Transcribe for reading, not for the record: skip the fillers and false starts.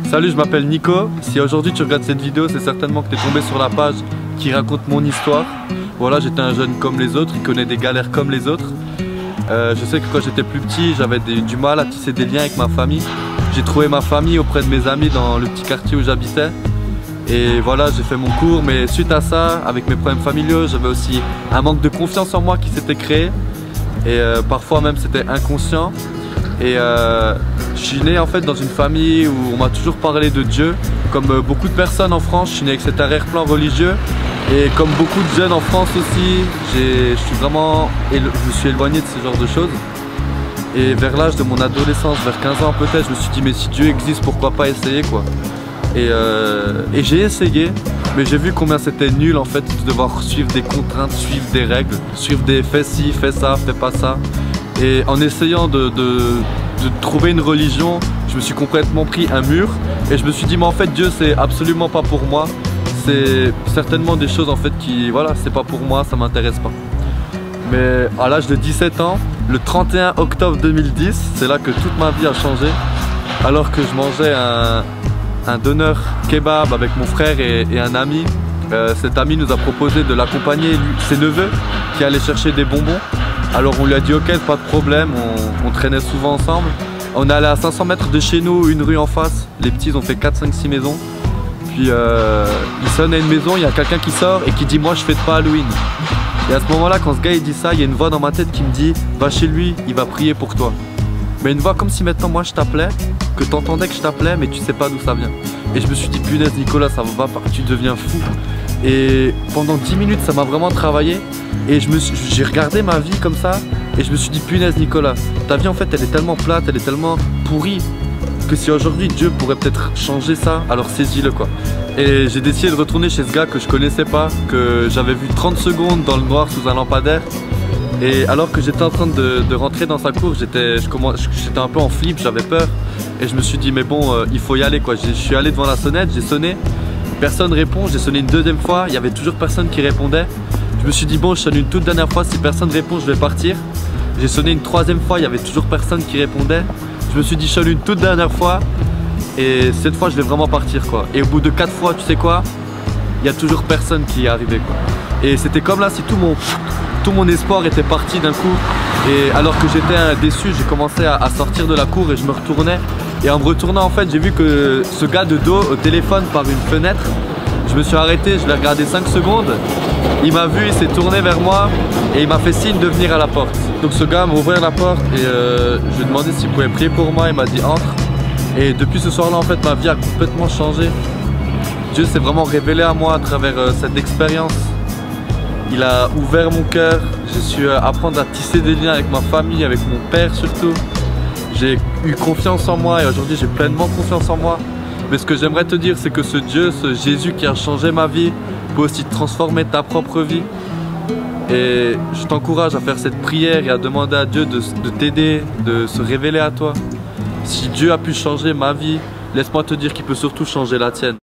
Salut, je m'appelle Nico. Si aujourd'hui tu regardes cette vidéo, c'est certainement que tu es tombé sur la page qui raconte mon histoire. Voilà, j'étais un jeune comme les autres, qui connaît des galères comme les autres. Je sais que quand j'étais plus petit, j'avais du mal à tisser des liens avec ma famille. J'ai trouvé ma famille auprès de mes amis dans le petit quartier où j'habitais. Et voilà, j'ai fait mon cours, mais suite à ça, avec mes problèmes familiaux, j'avais aussi un manque de confiance en moi qui s'était créé. Et parfois même c'était inconscient. Et je suis né en fait dans une famille où on m'a toujours parlé de Dieu. Comme beaucoup de personnes en France, je suis né avec cet arrière-plan religieux. Et comme beaucoup de jeunes en France aussi, je me suis éloigné de ce genre de choses. Et vers l'âge de mon adolescence, vers 15 ans peut-être, je me suis dit mais si Dieu existe, pourquoi pas essayer quoi. Et j'ai essayé, mais j'ai vu combien c'était nul en fait de devoir suivre des contraintes, suivre des règles, suivre des fais ci, fais ça, fais pas ça. Et en essayant de trouver une religion, je me suis complètement pris un mur et je me suis dit mais en fait Dieu c'est absolument pas pour moi. C'est certainement des choses en fait qui, voilà, c'est pas pour moi, ça m'intéresse pas. Mais à l'âge de 17 ans, le 31 octobre 2010, c'est là que toute ma vie a changé. Alors que je mangeais un doner kebab avec mon frère et un ami, cet ami nous a proposé de l'accompagner, ses neveux qui allaient chercher des bonbons. Alors on lui a dit ok, pas de problème, on traînait souvent ensemble. On est allé à 500 mètres de chez nous, une rue en face, les petits ont fait 4, 5, 6 maisons. Puis il sonne à une maison, il y a quelqu'un qui sort et qui dit moi je fête pas Halloween. Et à ce moment là, quand ce gars il dit ça, il y a une voix dans ma tête qui me dit va chez lui, il va prier pour toi. Mais une voix comme si maintenant moi je t'appelais, que t'entendais que je t'appelais mais tu sais pas d'où ça vient. Et je me suis dit punaise Nicolas, ça va pas, tu deviens fou. Et pendant 10 minutes ça m'a vraiment travaillé. Et j'ai regardé ma vie comme ça et je me suis dit punaise Nicolas, ta vie en fait elle est tellement plate, elle est tellement pourrie que si aujourd'hui Dieu pourrait peut-être changer ça, alors saisis-le quoi. Et j'ai décidé de retourner chez ce gars que je connaissais pas, que j'avais vu 30 secondes dans le noir sous un lampadaire. Et alors que j'étais en train de rentrer dans sa cour, j'étais un peu en flip, j'avais peur. Et je me suis dit mais bon, il faut y aller quoi. Je suis allé devant la sonnette, j'ai sonné, personne répond, j'ai sonné une deuxième fois, il y avait toujours personne qui répondait. Je me suis dit bon, je sonne une toute dernière fois, si personne répond, je vais partir. J'ai sonné une troisième fois, il y avait toujours personne qui répondait. Je me suis dit je sonne une toute dernière fois et cette fois je vais vraiment partir quoi. Et au bout de 4 fois, tu sais quoi, il y a toujours personne qui est arrivé quoi. Et c'était comme là si tout mon espoir était parti d'un coup. Et alors que j'étais déçu, j'ai commencé à sortir de la cour et je me retournais. Et en me retournant en fait, j'ai vu que ce gars de dos au téléphone par une fenêtre. Je me suis arrêté, je l'ai regardé 5 secondes. Il m'a vu, il s'est tourné vers moi et il m'a fait signe de venir à la porte. Donc ce gars m'a ouvert la porte et je lui ai demandé s'il pouvait prier pour moi. Il m'a dit entre. Et depuis ce soir-là, en fait, ma vie a complètement changé. Dieu s'est vraiment révélé à moi à travers cette expérience. Il a ouvert mon cœur. J'ai su apprendre à tisser des liens avec ma famille, avec mon père surtout. J'ai eu confiance en moi et aujourd'hui j'ai pleinement confiance en moi. Mais ce que j'aimerais te dire, c'est que ce Dieu, ce Jésus qui a changé ma vie, peut aussi transformer ta propre vie. Et je t'encourage à faire cette prière et à demander à Dieu de t'aider, de se révéler à toi. Si Dieu a pu changer ma vie, laisse-moi te dire qu'il peut surtout changer la tienne.